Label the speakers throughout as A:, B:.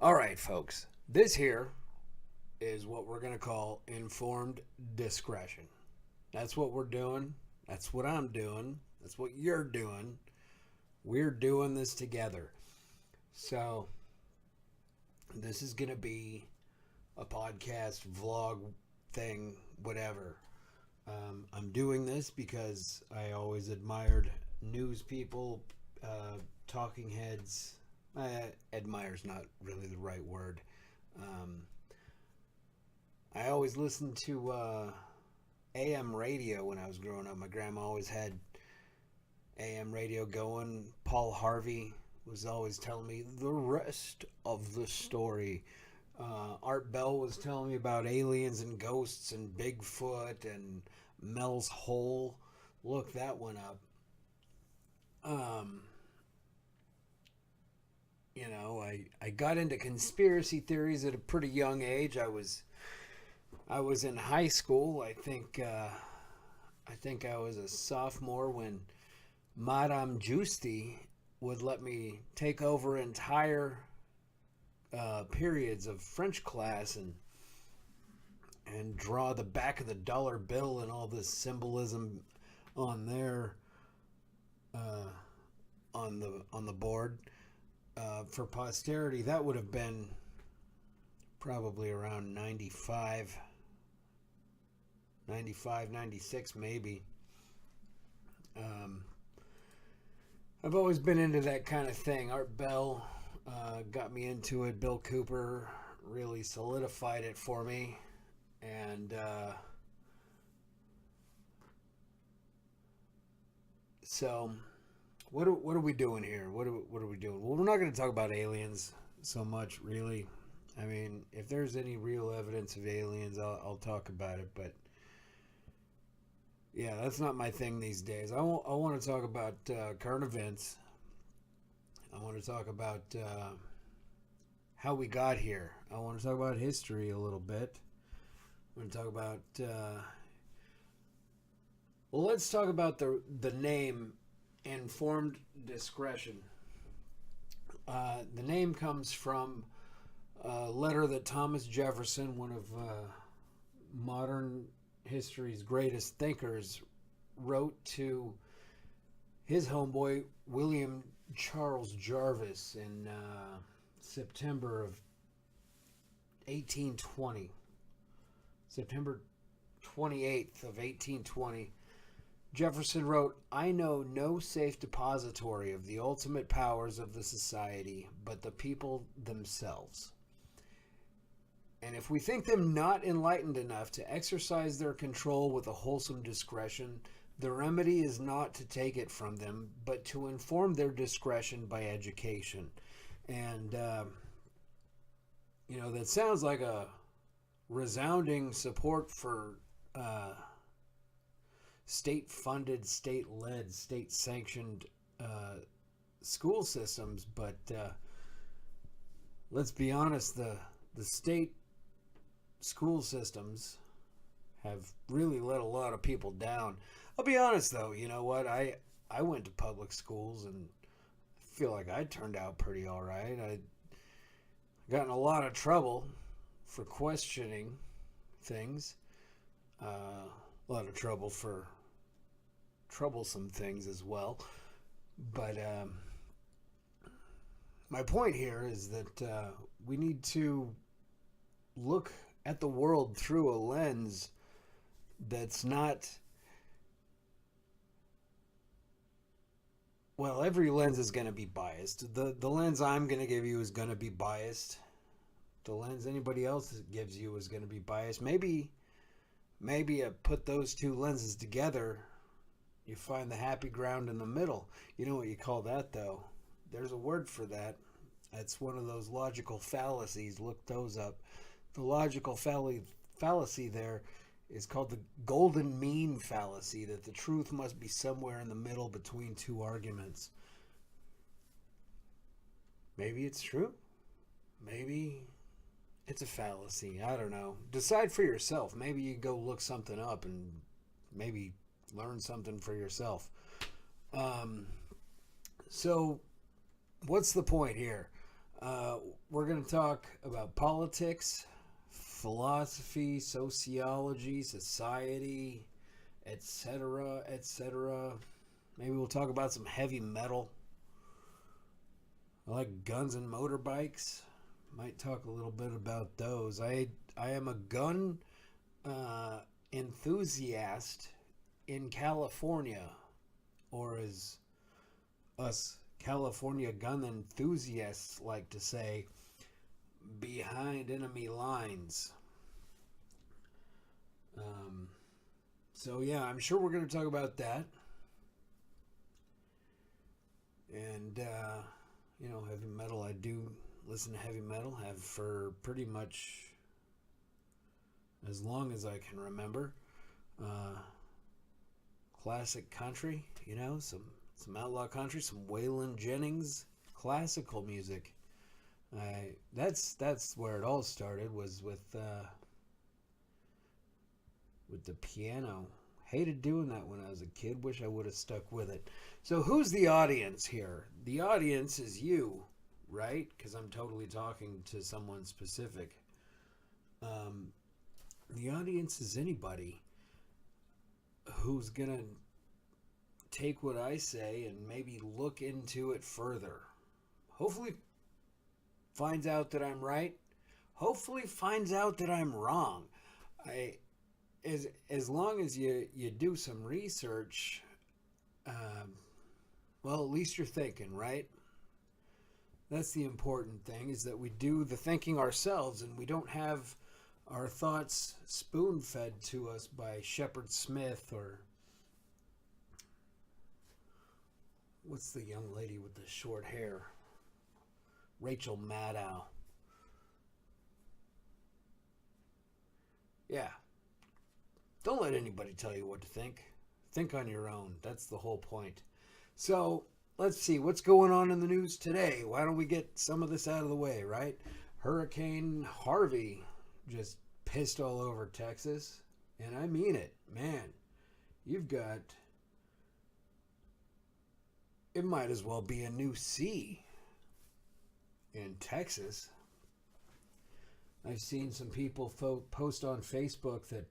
A: All right, folks. This here is what we're going to call informed discretion. That's what we're doing. That's what I'm doing. That's what you're doing. We're doing this together. So, this is going to be a podcast, vlog thing, whatever. I'm doing this because I always admired news people, talking heads. Admire's not really the right word. Um, I always listened to AM radio when I was growing up. My grandma always had AM radio going. Paul Harvey was always telling me the rest of the story. Art Bell was telling me about aliens and ghosts and Bigfoot and Mel's Hole. Look that one up. Um, I got into conspiracy theories at a pretty young age. I was in high school. I think I was a sophomore when Madame Giusti would let me take over entire periods of French class and draw the back of the dollar bill and all this symbolism on there uh, on the board for posterity. That would have been probably around 95, 95, 96 maybe. Um, I've always been into that kind of thing. Art Bell got me into it. Bill Cooper really solidified it for me. And so, what are we doing here? What are we doing? Well, we're not going to talk about aliens so much, really. I mean, if there's any real evidence of aliens, I'll talk about it. But yeah, that's not my thing these days. I want to talk about current events. I want to talk about how we got here. I want to talk about history a little bit. I want to talk about. Well, let's talk about the name informed discretion. The name comes from a letter that Thomas Jefferson, one of modern history's greatest thinkers, wrote to his homeboy William Charles Jarvis in September of 1820. September 28th of 1820. Jefferson wrote, I know no safe depository of the ultimate powers of the society but the people themselves. And if we think them not enlightened enough to exercise their control with a wholesome discretion, the remedy is not to take it from them, but to inform their discretion by education. And, that sounds like a resounding support for state funded, state led, state sanctioned school systems. But let's be honest, the state school systems have really let a lot of people down. I'll be honest though, you know what? I went to public schools and I feel like I turned out pretty all right. I got in a lot of trouble for questioning things. A lot of trouble for troublesome things as well. But my point here is that we need to look at the world through a lens that's not. Well, every lens is going to be biased. The lens I'm going to give you is going to be biased. The lens anybody else gives you is going to be biased. Maybe put those two lenses together, you find the happy ground in the middle. You know what you call that, though? There's a word for that. That's one of those logical fallacies. Look those up. The logical fallacy there is called the golden mean fallacy, that the truth must be somewhere in the middle between two arguments. Maybe it's true. Maybe it's a fallacy. I don't know. Decide for yourself. Maybe you go look something up and maybe learn something for yourself. So, what's the point here? Uh, we're going to talk about politics, philosophy, sociology, society, etc., etc. Maybe we'll talk about some heavy metal. I like guns and motorbikes. Might talk a little bit about those. I am a gun uh, enthusiast in California, or as us California gun enthusiasts like to say, behind enemy lines. Um, so yeah, I'm sure we're going to talk about that, and heavy metal. I do listen to heavy metal. Have for pretty much as long as I can remember. Uh, Classic country, some outlaw country, some Waylon Jennings, classical music. That's where it all started, was with the piano. Hated doing that when I was a kid. Wish I would have stuck with it. So who's the audience here? The audience is you, right? Because I'm totally talking to someone specific. Um, the audience is anybody who's gonna take what I say and maybe look into it further. Hopefully finds out that I'm right. Hopefully finds out that I'm wrong. I as long as you do some research, well, at least you're thinking, right? That's the important thing, is that we do the thinking ourselves and we don't have our thoughts spoon fed to us by Shepard Smith, or what's the young lady with the short hair? Rachel Maddow. Yeah. Don't let anybody tell you what to think. Think on your own. That's the whole point. So, let's see what's going on in the news today. Why don't we get some of this out of the way, right? Hurricane Harvey just pissed all over Texas. And I mean it. Man, you've got... It might as well be a new sea in Texas. I've seen some people post on Facebook that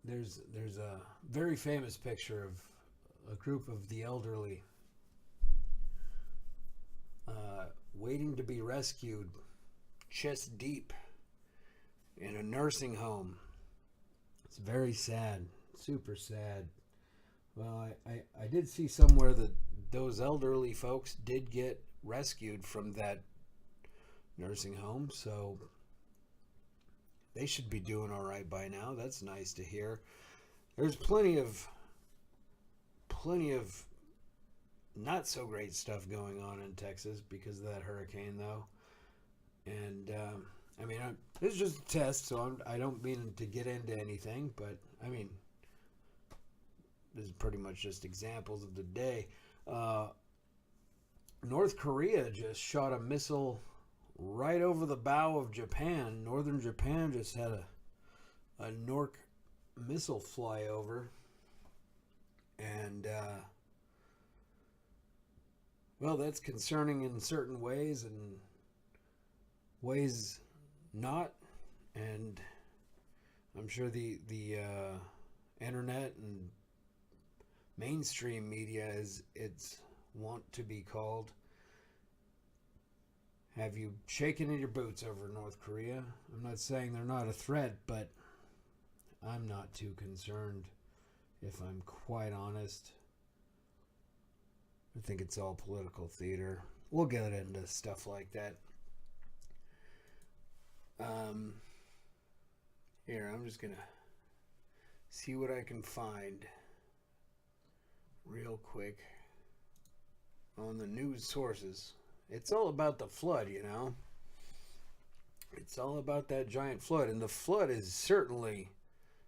A: there's a very famous picture of a group of the elderly waiting to be rescued chest deep in a nursing home. It's very sad, super sad. Well, I did see somewhere that those elderly folks did get rescued from that nursing home, so they should be doing all right by now. That's nice to hear. There's plenty of not so great stuff going on in Texas because of that hurricane, though. And I mean, this is just a test, so I don't mean to get into anything, but I mean, this is pretty much just examples of the day. North Korea just shot a missile right over the bow of Japan. Northern Japan just had a Nork missile fly over. And, well, that's concerning in certain ways and ways not. And I'm sure the internet and mainstream media, as it's want to be called, have you shaken in your boots over North Korea? I'm not saying they're not a threat, but I'm not too concerned, if I'm quite honest. I think it's all political theater. We'll get into stuff like that. Here, I'm just gonna see what I can find real quick on the news sources. It's all about the flood, It's all about that giant flood, and the flood is certainly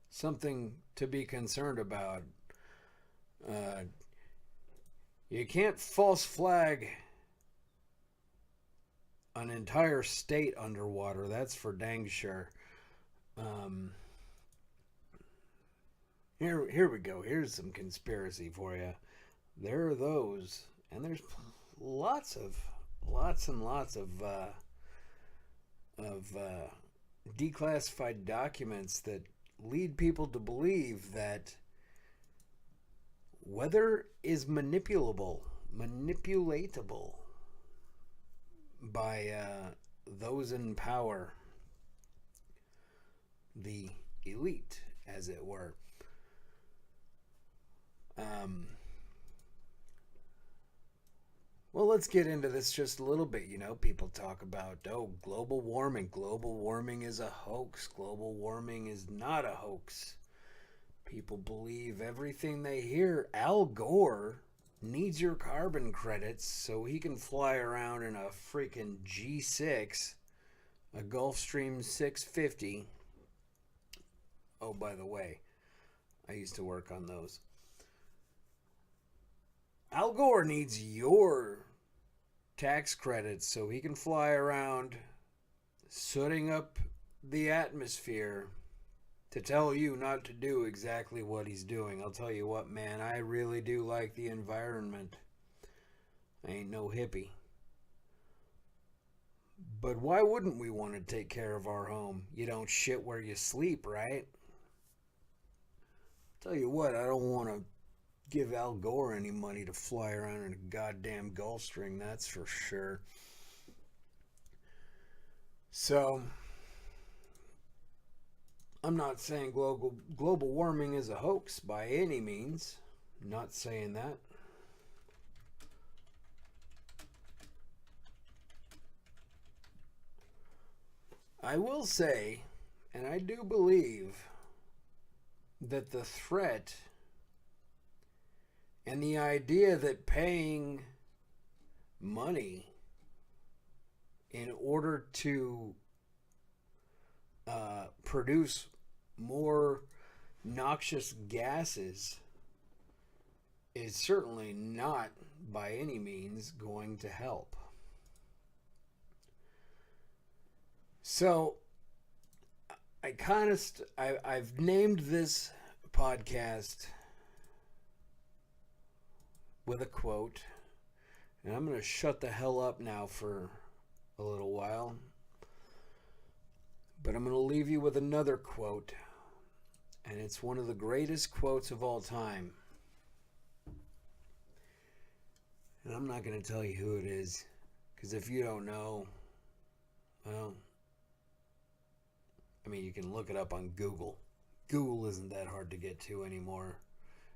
A: something to be concerned about. You can't false flag an entire state underwater, that's for dang sure. Here we go. Here's some conspiracy for you. There are those, And there's lots and lots of declassified documents that lead people to believe that weather is manipulatable by those in power, the elite, as it were. Well, let's get into this just a little bit. You know, people talk about, oh, global warming. Global warming is a hoax. Global warming is not a hoax. People believe everything they hear. Al Gore needs your carbon credits so he can fly around in a freaking G6, a Gulfstream 650. Oh, by the way, I used to work on those. Al Gore needs your tax credits so he can fly around sooting up the atmosphere to tell you not to do exactly what he's doing. I'll tell you what, man, I really do like the environment. I ain't no hippie. But why wouldn't we want to take care of our home? You don't shit where you sleep, right? Tell you what, I don't want to give Al Gore any money to fly around in a goddamn Gulfstream, that's for sure. So, I'm not saying global warming is a hoax by any means. I'm not saying that. I will say, and I do believe, that the threat and the idea that paying money in order to produce more noxious gases is certainly not by any means going to help. So I've named this podcast with a quote, and I'm going to shut the hell up now for a little while. But I'm going to leave you with another quote, and it's one of the greatest quotes of all time. And I'm not going to tell you who it is, because if you don't know, well, I mean, you can look it up on Google. Google isn't that hard to get to anymore,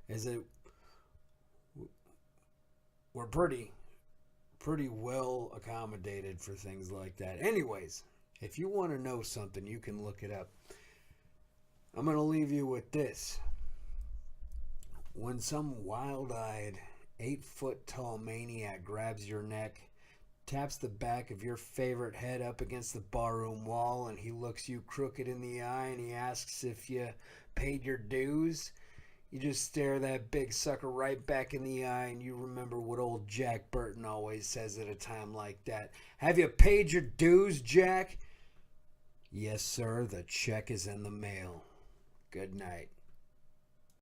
A: is it? We're pretty well accommodated for things like that. Anyways, if you want to know something, you can look it up. I'm going to leave you with this. When some wild-eyed, 8-foot-tall maniac grabs your neck, taps the back of your favorite head up against the barroom wall, and he looks you crooked in the eye and he asks if you paid your dues, you just stare that big sucker right back in the eye, and you remember what old Jack Burton always says at a time like that. Have you paid your dues, Jack? Yes, sir. The check is in the mail. Good night.